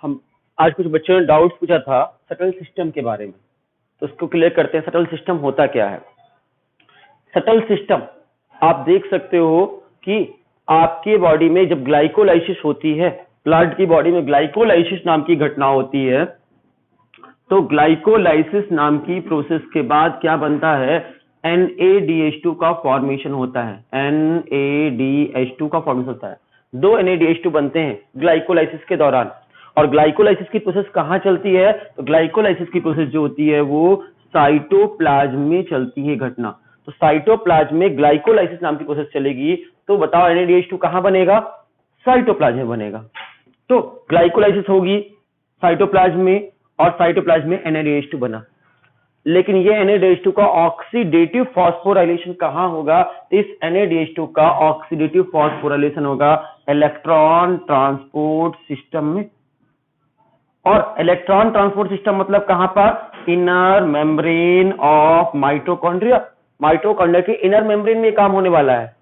हम आज कुछ बच्चों ने डाउट्स पूछा था सटल सिस्टम के बारे में, तो उसको क्लियर करते हैं। सटल सिस्टम होता क्या है? सटल सिस्टम आप देख सकते हो कि आपके बॉडी में जब ग्लाइकोलाइसिस होती है, प्लांट की बॉडी में ग्लाइकोलाइसिस नाम की घटना होती है, तो ग्लाइकोलाइसिस नाम की प्रोसेस के बाद क्या बनता है? NADH2 का फॉर्मेशन होता है। NADH2 का फॉर्मेशन होता है। दो NADH2 बनते हैं ग्लाइकोलाइसिस के दौरान। और ग्लाइकोलाइसिस की प्रोसेस कहाँ चलती है? तो ग्लाइकोलाइसिस की प्रोसेस जो होती है वो साइटोप्लाज्म में चलती है घटना। तो साइटोप्लाज्म में ग्लाइकोलाइसिस नाम की प्रोसेस चलेगी, तो बताओ NADH2 कहाँ बनेगा? साइटोप्लाज्म में बनेगा। तो ग्लाइकोलाइसिस होगी साइटोप्लाज्म में और साइटोप्लाज्म में NADH2 बना। लेकिन ये NADH2 का ऑक्सीडेटिव फॉस्फोराइलेशन कहां होगा? इस NADH2 का ऑक्सीडेटिव फॉस्फोराइलेशन होगा इलेक्ट्रॉन ट्रांसपोर्ट सिस्टम में। और इलेक्ट्रॉन ट्रांसपोर्ट सिस्टम मतलब कहां पर? Inner membrane of mitochondria. Mitochondria के इनर मेम्ब्रेन में काम होने वाला है।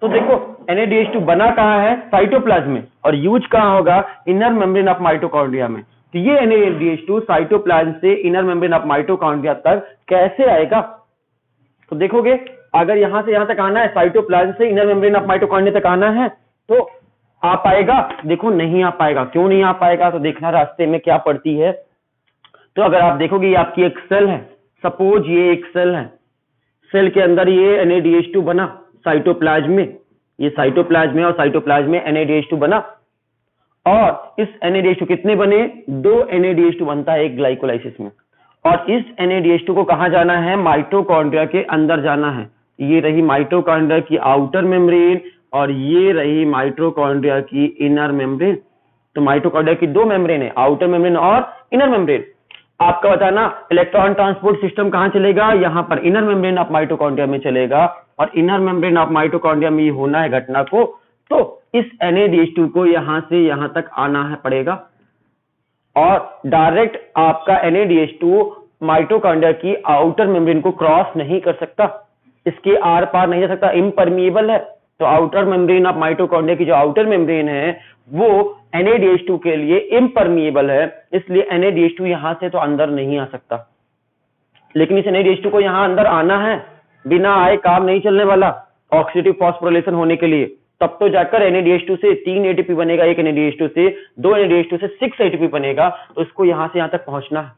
तो देखो NADH2 बना कहां है? साइटोप्लाज्म में, और यूज कहां होगा? इनर मेम्ब्रेन ऑफ माइटोकॉन्ड्रिया में। तो ये NADH2 साइटोप्लाज्म से इनर मेम्ब्रेन ऑफ माइटोकॉन्ड्रिया तक कैसे आएगा? तो देखोगे अगर यहां से यहां तक आना है, साइटोप्लाज्म से इनर मेम्ब्रेन ऑफ माइटोकॉन्ड्रिया तक आना है, तो आ पाएगा? देखो नहीं आ पाएगा। क्यों नहीं आ पाएगा? तो देखना रास्ते में क्या पड़ती है। तो अगर आप देखोगे ये आपकी एक सेल है, सपोज ये एक सेल है, सेल के अंदर ये NADH2 बना साइटोप्लाज्म में, ये साइटोप्लाज्म में, और साइटोप्लाज्म में NADH2 बना। और इस NADH2 कितने बने? दो NADH2 बनता है एक ग्लाइकोलाइसिस में। और इस NADH2 को कहां जाना है? माइटोकॉन्ड्रिया के अंदर जाना है। ये रही माइटोकॉन्ड्रिया की आउटर मेम्ब्रेन और ये रही माइटोकॉन्ड्रिया की इनर मेम्ब्रेन। तो माइटोकॉन्ड्रिया की दो मेम्ब्रेन है, आउटर मेम्ब्रेन और इनर मेम्ब्रेन। आपका बताना इलेक्ट्रॉन ट्रांसपोर्ट सिस्टम कहां चलेगा? यहां पर इनर मेम्ब्रेन ऑफ माइटोकॉन्ड्रिया में चलेगा। और इनर मेम्ब्रेन ऑफ माइटोकॉन्ड्रिया में ये होना है घटना को, तो इस NADH2 को यहां से यहां तक आना है पड़ेगा। और डायरेक्ट आपका NADH2 माइटोकॉन्ड्रिया की आउटर मेम्ब्रेन को क्रॉस नहीं कर सकता, इसके आर पार नहीं जा सकता, इम्परमिएबल है। तो आउटर मेम्ब्रेन ऑफ माइटोकॉन्ड्रिया की जो आउटर मेम्ब्रेन है वो NADH2 के लिए इम्परमिएबल है, इसलिए NADH2 यहां से तो अंदर नहीं आ सकता। लेकिन इस NADH2 को यहां अंदर आना है, बिना आए काम नहीं चलने वाला ऑक्सीडेटिव फॉस्फोराइलेशन होने के लिए। तब तो जाकर NADH2 से 3 ATP बनेगा, एक NADH2 से, 2 NADH2 से 6 ATP बनेगा। तो इसको यहां से यहां तक पहुंचना है,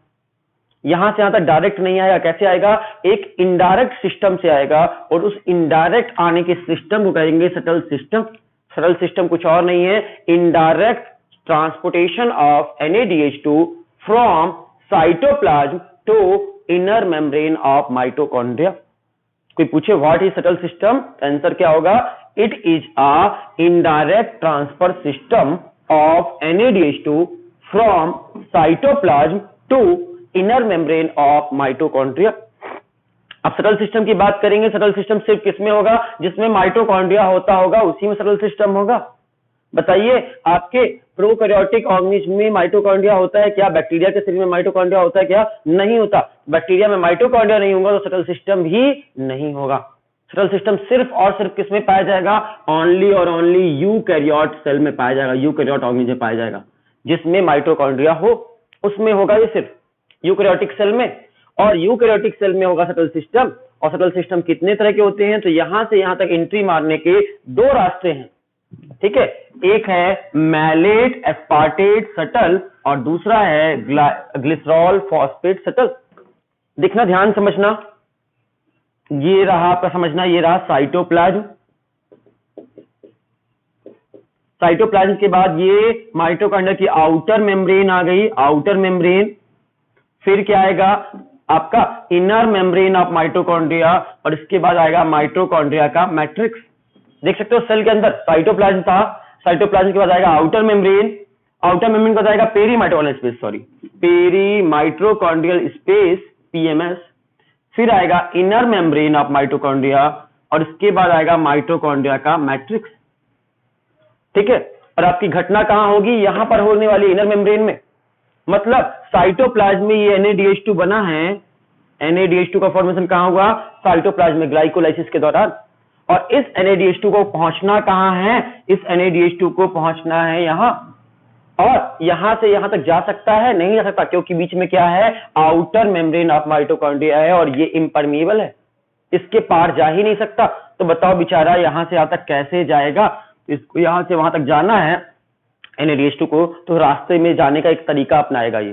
यहां से यहां तक डायरेक्ट नहीं आएगा। कैसे आएगा? एक इनडायरेक्ट सिस्टम से आएगा, और उस इनडायरेक्ट आने के सिस्टम को कहेंगे सटल सिस्टम। सटल सिस्टम कुछ और नहीं है, indirect transportation of NADH2 from cytoplasm to inner membrane of mitochondria. कोई पूछे what is shuttle system, answer क्या होगा? It is a indirect transfer system of NADH2 from cytoplasm to inner membrane of mitochondria. अब shuttle system की बात करेंगे। Subtle system सिर्फ किसमें होगा? जिसमें माइटोकॉन्ड्रिया होता होगा उसी में सटल सिस्टम होगा। बताइए आपके प्रोकैरियोटिक ऑर्गेनिज्म में माइटोकॉन्ड्रिया होता है क्या? बैक्टीरिया के शरीर में माइटोकॉन्ड्रिया होता है क्या? नहीं होता। बैक्टीरिया में माइटोकॉन्ड्रिया नहीं होगा तो सटल सिस्टम भी नहीं होगा। सटल सिस्टम सिर्फ और सिर्फ किसमें पाया जाएगा? ओनली और ओनली यूकैरियोट सेल में पाया जाएगा, यूकैरियोट ऑर्गेनिज्म में पाया जाएगा जिसमें माइटोकॉन्ड्रिया हो, उसमें होगा ये सिर्फ यूकैरियोटिक सेल में। और यूकैरियोटिक सेल में होगा सटल सिस्टम। और सटल सिस्टम कितने तरह के होते हैं? तो यहां से यहां तक एंट्री मारने के दो रास्ते हैं, ठीक है। एक है मैलेट एस्पार्टेट सटल और दूसरा है ग्लिसरॉल फॉस्फेट सटल। देखना, ध्यान समझना, ये रहा आपका समझना, ये रहा साइटोप्लाज्म। साइटोप्लाज्म के बाद ये माइटोकॉन्ड्रिया की आउटर मेम्ब्रेन आ गई, आउटर मेम्ब्रेन। फिर क्या आएगा? आपका इनर मेम्ब्रेन ऑफ माइटोकॉन्ड्रिया, और इसके बाद आएगा माइटोकॉन्ड्रिया का मैट्रिक्स। देख सकते हो सेल के अंदर साइटोप्लाज्म था, साइटोप्लाज्म के बाद आएगा आउटर मेम्ब्रेन, आउटर मेम्ब्रेन के बाद आएगा पेरीमाइटोकॉन्ड्रियल स्पेस, पेरीमाइटोकॉन्ड्रियल स्पेस PMS। फिर आएगा इनर मेम्ब्रेन ऑफ माइटोकॉन्ड्रिया, और इसके बाद आएगा माइटोकॉन्ड्रिया का मैट्रिक्स, ठीक है। और आपकी घटना कहां होगी? यहां पर होने वाली इनर मेम्ब्रेन में। मतलब साइटोप्लाज्म में ये NADH2 बना है, NADH2 का फॉर्मेशन कहां हुआ? साइटोप्लाज्म में ग्लाइकोलाइसिस के दौरान। और इस NADH2 को पहुंचना कहां है? इस NADH2 को पहुंचना है यहां। और यहां से यहां तक जा सकता है? नहीं जा सकता, क्योंकि बीच में क्या है? आउटर मेम्ब्रेन ऑफ माइटोकॉन्ड्रिया है और ये इम्परमिएबल है, इसके पार जा ही नहीं सकता। तो बताओ बेचारा यहां से यहां तक कैसे जाएगा? इसको यहां से वहां तक जाना है NADH2 को, तो रास्ते में जाने का एक तरीका अपनाएगा। ये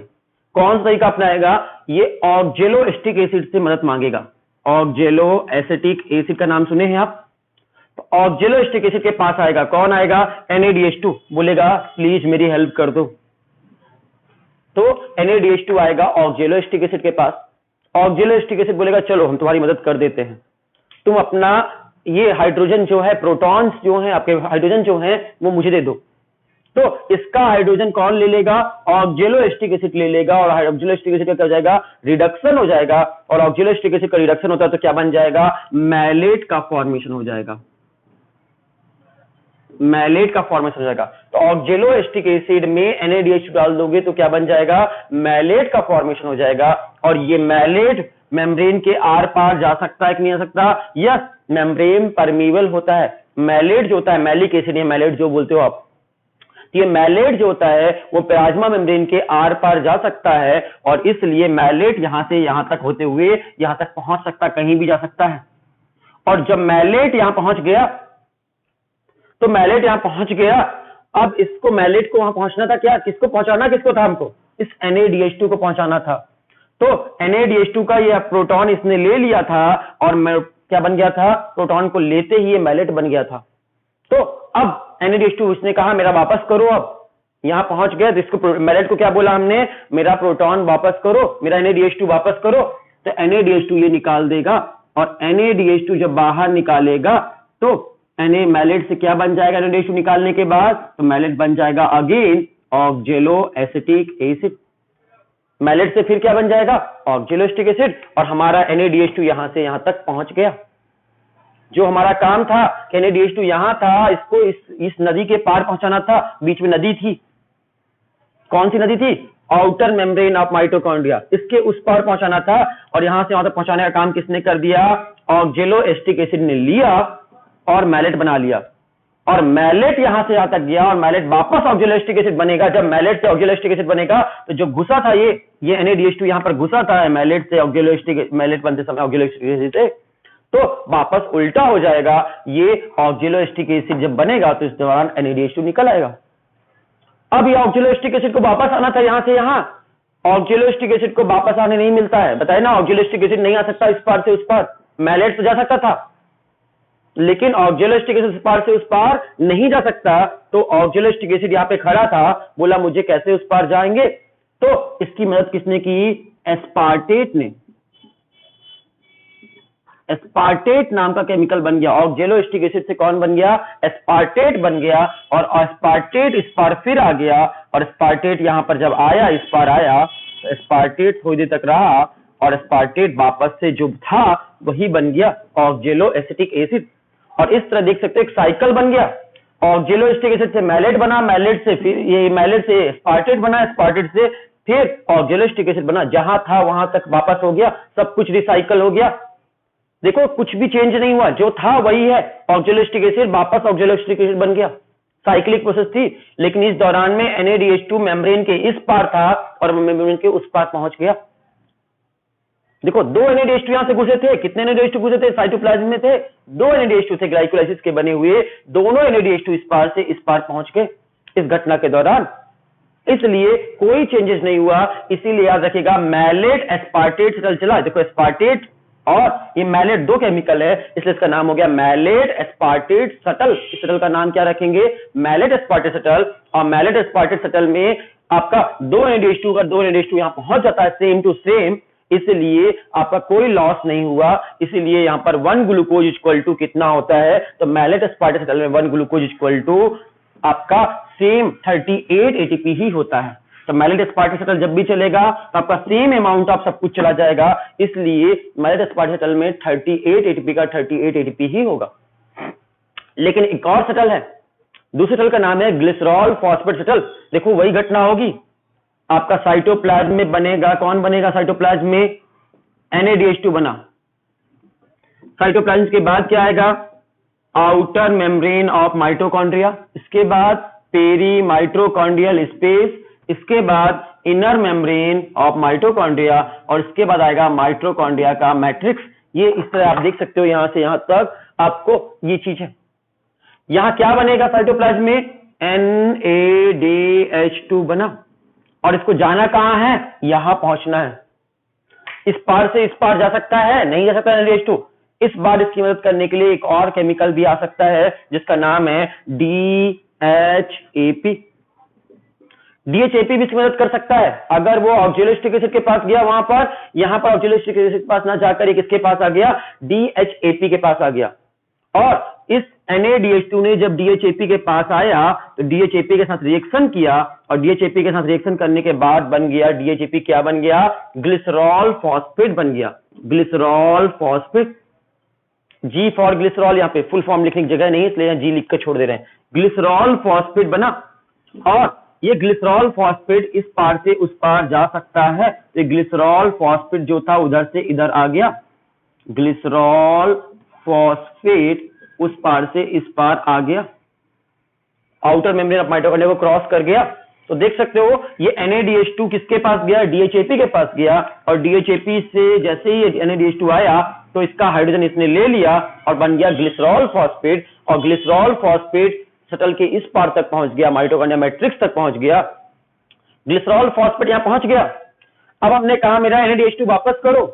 कौन सा तरीका अपनाएगा? ये ऑक्जेलोएसिटिक एसिड से मदद मांगेगा। ऑक्जेलोएसिटिक एसिड का नाम सुने हैं आप? तो ऑक्जेलोएसिटिक एसिड के पास आएगा। कौन आएगा? NADH2 बोलेगा प्लीज मेरी हेल्प कर दो। तो NADH2 आएगा ऑक्जेलोएसिटिक एसिड के पास। ऑक्जेलोएसिटिक एसिड बोलेगा चलो हम तुम्हारी मदद कर देते हैं, तुम अपना ये हाइड्रोजन जो है, प्रोटॉन्स जो है आपके, हाइड्रोजन जो है वो मुझे दे दो। तो इसका हाइड्रोजन कौन ले लेगा? ऑक्जेलोएसिटिक एसिड ले लेगा। और ऑक्जेलोएसिटिक एसिड का क्या हो जाएगा? रिडक्शन हो जाएगा। और ऑक्जेलोएसिटिक एसिड का रिडक्शन होता है तो क्या बन जाएगा? मैलेट का फॉर्मेशन हो जाएगा। मैलेट का फॉर्मेशन हो जाएगा। तो ऑक्जेलोएसिटिक एसिड में NADH2 डाल दोगे तो क्या बन जाएगा? मैलेट का फॉर्मेशन हो जाएगा। और ये मैलेट मेम्ब्रेन के आर पार जा सकता है कि नहीं जा सकता? यस, मेम्ब्रेन परमीबल होता है। मैलेट जो होता है, मैलिक एसिड या मैलेट जो बोलते हो आप, ये मैलेट जो होता है वो प्लाज्मा मेम्ब्रेन के आर पार जा सकता है और इसलिए मैलेट यहां से यहां तक होते हुए यहां तक पहुंच सकता है, कहीं भी जा सकता है। और जब मैलेट यहां पहुंच गया, तो मैलेट यहां पहुंच गया, अब इसको मैलेट को वहां पहुंचना था, क्या किसको पहुंचाना, किसको था? हमको इस NADH2 को पहुंचाना था। तो NADH2 का ये प्रोटॉन इसने ले लिया था और क्या बन गया था? प्रोटॉन को लेते ही ये मैलेट बन गया था। तो अब NADH2 उसने कहा मेरा वापस करो। अब यहां पहुंच गया तो इसको मैलेट को क्या बोला हमने? मेरा प्रोटॉन वापस करो, मेरा NADH2 वापस करो। तो NADH2 ये निकाल देगा और NADH2 जब बाहर निकालेगा तो मैलेट से क्या बन जाएगा? NADH2 निकालने के बाद तो मैलेट बन जाएगा अगेन ऑक्जेलोएसिटिक एसिड। मैलेट से फिर क्या बन जाएगा? Oxaloacetic acid. और हमारा NADH2 यहां से यहां तक पहुंच गया। जो हमारा काम था कि NADH2 यहां था, इसको इस नदी के पार पहुंचाना था। बीच में नदी थी, कौन सी नदी थी? आउटर मेम्ब्रेन ऑफ माइटोकॉन्ड्रिया, इसके उस पार पहुंचाना था। और यहां से वहां तक पहुंचाने का काम किसने कर दिया? ऑक्जेलोएसिटिक एसिड ने लिया और मैलेट बना लिया। और मैलेट यहां से यहां तक गया और मैलेट वापस ऑक्जेलोएसिटिक एसिड बनेगा। जब मैलेट से ऑक्जेलोएसिटिक एसिड बनेगा तो जो घुसा था ये NADH2 यहां पर घुसा था मैलेट से ऑक्जेलोएसिटिक, मैलेट बनते समय ऑक्जेलोएसिटिक एसिड से, तो वापस उल्टा हो जाएगा। ये ऑक्जेलोएसिटिक एसिड जब बनेगा तो इस दौरान NADH2 निकल आएगा। अब ये ऑक्जेलोएसिटिक एसिड को वापस आना था यहां से यहां। ऑक्जेलोएसिटिक एसिड को वापस आने नहीं मिलता है, बताए ना, ऑक्जेलोएसिटिक एसिड नहीं आ सकता इस पार से उस पार। मैलेट तो जा सकता था लेकिन ऑक्जेलोएसिटिक एसिड इस पार से उस पार नहीं जा सकता। तो ऑक्जेलोएसिटिक एसिड यहां पे खड़ा था, बोला मुझे कैसे उस पार जाएंगे? तो इसकी मदद किसने की? एस्पार्टेट ने। एस्पार्टेट नाम का केमिकल बन गया। ऑक्जेलोएसिटिक एसिड से कौन बन गया? एस्पार्टेट बन गया। और एस्पार्टेट इस पार फिर आ गया और एस्पार्टेट यहां पर जब आया, इस पार आया, तो एस्पार्टेट थोड़ी देर तक रहा और एस्पार्टेट वापस से जो था वही बन गया ऑक्जेलोएसिटिक एसिड। और इस तरह देख सकते हैं एक साइकिल बन गया। ऑक्जेलोएसिटिक एसिड से मैलेट बना, मैलेट से फिर ये मैलेट से एस्पार्टेट बना, एस्पार्टेट से फिर ऑक्जेलोएसिटिक एसिड बना। जहां था वहां तक वापस हो गया, सब कुछ रिसाइकल हो गया। देखो कुछ भी चेंज नहीं हुआ, जो था वही है। ऑक्जेलोएसिटिक एसिड वापस ऑक्जेलोएसिटिक एसिड बन गया। साइक्लिक प्रोसेस थी। लेकिन इस दौरान में NADH2 मेम्ब्रेन के इस पार था और मेम्ब्रेन के उस पार पहुंच गया। देखो दो NADH2 यहां से घुसे थे। कितने NADH2 घुसे थे? साइटोप्लाज्म में थे दो NADH2 थे, ग्लाइकोलाइसिस के बने हुए। दोनों NADH2 इस पार से इस पार पहुंच गए इस घटना के दौरान। इसलिए कोई चेंजेस नहीं हुआ। इसीलिए याद रखिएगा मैलेट एस्पार्टेट से चला। देखो एस्पार्टेट और ये मैलेट दो केमिकल है, इसलिए इसका नाम हो गया मैलेट एस्पार्टेट सटल। इस सटल का नाम क्या रखेंगे? Malate aspartate shuttle. और मैलेट एस्पार्टेट सटल में आपका दो NADH2 का दो NADH2 यहां पहुंच जाता है सेम टू सेम, इसलिए आपका कोई लॉस नहीं हुआ। इसीलिए यहां पर 1 ग्लूकोज इक्वल टू कितना होता है? तो मैलेट एस्पार्टेट सटल में 1 ग्लूकोज इक्वल टू आपका सेम 38 ATP ही होता है। तो मैलेट एस्पार्टेट सटल जब भी चलेगा तो आपका सेम अमाउंट ऑफ सब कुछ चला जाएगा। इसलिए मैलेट एस्पार्टेट सटल में 38 ATP का 38 ATP ही होगा। लेकिन एक और सटल है, दूसरे सटल का नाम है ग्लिसरॉल फॉस्फेट सटल। देखो वही घटना होगी, आपका साइटोप्लाज्म में बनेगा। कौन बनेगा साइटोप्लाज्म में? NADH2 बना। साइटोप्लाज्म के बाद क्या आएगा? Outer membrane of mitochondria. इसके बाद पेरी माइटोकॉन्ड्रियल स्पेस, इसके बाद इनर मेम्ब्रेन ऑफ माइटोकॉन्ड्रिया, और इसके बाद आएगा माइटोकॉन्ड्रिया का मैट्रिक्स। ये इस तरह आप देख सकते हो, यहां से यहां तक आपको ये चीज है। यहां क्या बनेगा साइटोप्लाज्म में? NADH2 बना, और इसको जाना कहां है? यहां पहुंचना है। इस पार से इस पार जा सकता है? नहीं जा सकता NADH2। इस बार इसकी मदद करने के लिए एक और केमिकल भी आ सकता है जिसका नाम है DHAP। DHAP भी इसकी मदद कर सकता है। अगर वो ऑक्जेलोस्टिक एसिड के पास गया वहां पर, यहां पर ऑक्जेलोस्टिक एसिड के पास ना जाकर एक इसके पास आ गया, DHAP के पास आ गया। और इस NADH2 ने जब DHAP के पास आया तो DHAP के साथ रिएक्शन किया, और DHAP के साथ रिएक्शन करने के बाद बन गया DHAP, क्या बन गया? ग्लिसरॉल फॉस्फेट बन गया। Glycerol phosphate, G for glycerol, यहाँ पे फुल फॉर्म लिखने की जगह नहीं है इसलिए G लिख कर छोड़ दे रहे हैं। ग्लिसरॉल फॉस्फेट बना, और ये ग्लिसरॉल फॉस्फेट इस पार से उस पार जा सकता है। तो ग्लिसरॉल फॉस्फेट जो था उधर से इधर आ गया, ग्लिसरॉल फॉस्फेट उस पार से इस पार आ गया, आउटर मेम्ब्रेन ऑफ माइटोकॉन्ड्रिया को क्रॉस कर गया। तो देख सकते हो ये NADH2 किसके पास गया? DHAP के पास गया, और DHAP से जैसे ही NADH2 आया तो इसका हाइड्रोजन इसने ले लिया और बन गया ग्लिसरॉल फॉस्फेट, और ग्लिसरॉल फॉस्फेट शटल के इस पार तक पहुंच गया, माइटोकॉन्ड्रिया मैट्रिक्स तक पहुंच गया। ग्लिसरॉल फॉस्फेट यहां पहुंच गया। अब हमने कहा मेरा NADH2 वापस करो,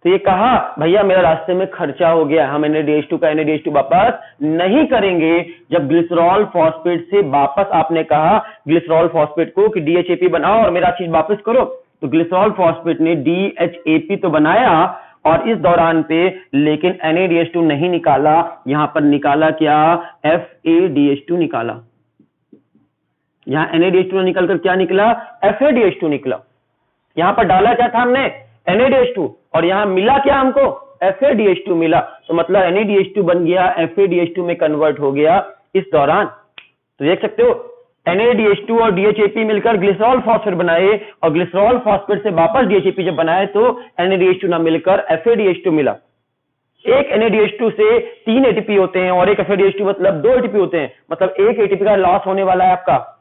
तो ये कहा भैया मेरा रास्ते में खर्चा हो गया, हम NADH2 का NADH2 वापस नहीं करेंगे। जब ग्लिसरॉल फॉस्फेट से वापस आपने कहा ग्लिसरॉल फॉस्फेट को कि DHAP बनाओ और मेरा चीज वापस करो, तो ग्लिसरॉल फॉस्फेट ने DHAP तो बनाया, और इस दौरान पे लेकिन NADH2 नहीं निकाला। यहां पर निकाला क्या? FADH2 निकाला। यहां NADH2 निकलकर क्या निकला? FADH2 निकला। यहां पर डाला क्या था हमने? NADH2, और यहां मिला क्या हमको? FADH2 मिला। तो मतलब NADH2 बन गया FADH2 में कन्वर्ट हो गया इस दौरान। तो देख सकते हो NADH2 और DHAP मिलकर ग्लिसरॉल फॉस्फेट बनाए, और ग्लिसरॉल फॉस्फेट से वापस DHAP जब बनाए तो NADH2 ना मिलकर FADH2 मिला। एक NADH2 से 3 ATP होते हैं और एक FADH2 मतलब 2 ATP होते हैं, मतलब एक ATP का लॉस होने वाला है आपका।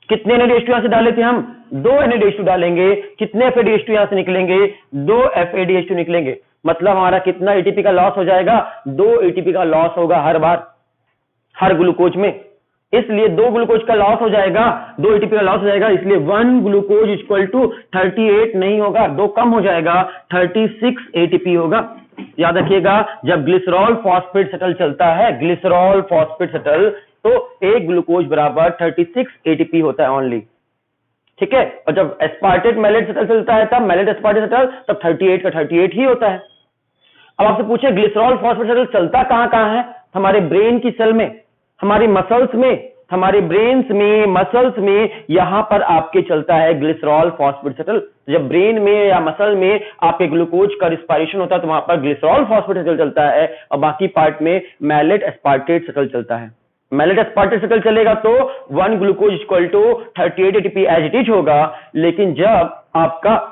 कितने NADH2 यहां से डाले थे हम? 2 NADH2 डालेंगे। कितने FADH2 यहां से निकलेंगे? 2 FADH2 निकलेंगे। मतलब हमारा कितना ATP का लॉस हो जाएगा? 2 ATP का लॉस होगा हर बार, हर ग्लूकोज में। इसलिए 2 ग्लूकोज का लॉस हो जाएगा, 2 ATP का लॉस हो जाएगा, इसलिए 1 ग्लूकोज इक्वल टू 38 नहीं होगा, 2 कम हो जाएगा, 36 ATP होगा। याद रखिएगा जब ग्लिसरॉल फॉस्फेट शटल चलता है, ग्लिसरॉल फॉस्फेट शटल, तो एक ग्लूकोज बराबर 36 ATP होता है ओनली, ठीक है। और जब एस्पार्टेट मैलेट शटल चलता है तब मैलेट एस्पार्टेट शटल, तब 38 का 38 ही होता है। अब आपसे पूछे ग्लिसरॉल फॉस्फेट शटल चलता कहां है? हमारे ब्रेन की सेल में, हमारी मसल्स में, हमारे ब्रेन्स में, मसल्स में, यहां पर आपके चलता है ग्लिसरॉल फॉस्फेट शटल। जब ब्रेन में या मसल में आपके ग्लूकोज का रिस्पायरेशन होता है तो वहां पर ग्लिसरॉल फॉस्फेट शटल चलता है, और बाकी पार्ट में मैलेट एस्पार्टेट शटल चलता है। मैलेट एस्पार्टेट शटल चलेगा तो 1 glucose equal to 38 ATP as it is होगा, लेकिन जब आपका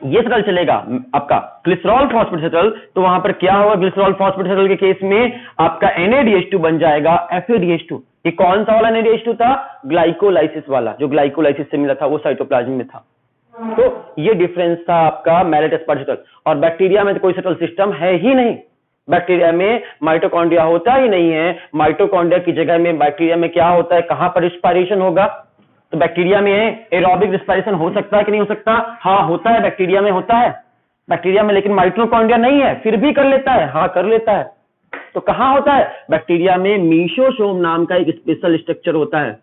ये शटल चलेगा आपका ग्लिसरॉल फॉस्फेट शटल, तो वहां पर क्या होगा? ग्लिसरॉल फॉस्फेट शटल के केस में आपका NADH2 बन जाएगा FADH2। ये कौन सा वाला NADH2 था? ग्लाइकोलाइसिस वाला, जो ग्लाइकोलाइसिस से मिला था वो साइटोप्लाज्म में था। तो ये डिफरेंस था आपका मैलेट एस्पार्टेट शटल। और बैक्टीरिया में तो कोई शटल सिस्टम है ही नहीं, बैक्टीरिया में माइटोकॉन्ड्रिया होता ही नहीं है। माइटोकॉन्ड्रिया की जगह में बैक्टीरिया में क्या होता है? कहां पर रिस्पायरेशन होगा? तो बैक्टीरिया में एरोबिक रिस्पायरेशन हो सकता है कि नहीं हो सकता? हाँ होता है, बैक्टीरिया में होता है बैक्टीरिया में, लेकिन माइटोकॉन्ड्रिया नहीं है, फिर भी कर लेता है। हाँ कर लेता है। तो कहां होता है? बैक्टीरिया में मीसोसोम नाम का एक स्पेशल स्ट्रक्चर होता है,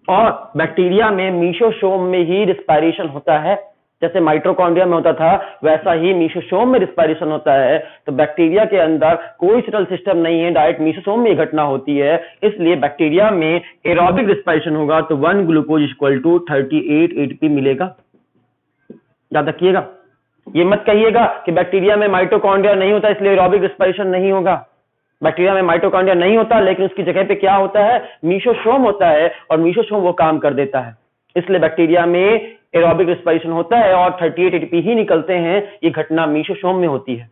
और बैक्टीरिया में मीसोसोम में ही रिस्पायरेशन होता है। जैसे माइटोकॉन्ड्रिया में होता था वैसा ही मीसोसोम में रिस्पायरेशन होता है। तो बैक्टीरिया के अंदर कोई शटल सिस्टम नहीं है, डायरेक्ट मीसोसोम में घटना होती है, इसलिए बैक्टीरिया में एरोबिक रिस्पायरेशन होगा तो 1 ग्लूकोज इक्वल टू 38 ATP मिलेगा। याद रखिएगा, ये मत कहिएगा कि बैक्टीरिया में माइटोकॉन्ड्रिया नहीं होता इसलिए एरोबिक रिस्पायरेशन नहीं होगा। बैक्टीरिया में माइटोकॉन्ड्रिया नहीं होता, लेकिन उसकी जगह पे क्या होता है? मीसोसोम होता है, और मीसोसोम वो काम कर देता है, इसलिए बैक्टीरिया में एरोबिक रिस्पायरेशन होता है और 38 ATP ही निकलते हैं। ये घटना मीसोसोम में होती है।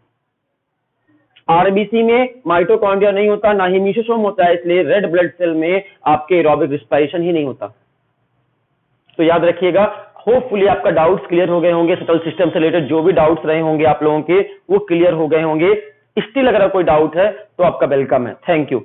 आरबीसी में माइटोकॉन्ड्रिया नहीं होता, ना ही मीसोसोम होता है, इसलिए रेड ब्लड सेल में आपके एरोबिक रिस्पायरेशन ही नहीं होता। तो याद रखिएगा, होपफुली आपका डाउट्स क्लियर हो गए होंगे, सटल सिस्टम से रिलेटेड जो भी डाउट्स रहे होंगे आप लोगों के वो क्लियर हो गए होंगे। स्टिल अगर कोई डाउट है तो आपका वेलकम है। Thank you.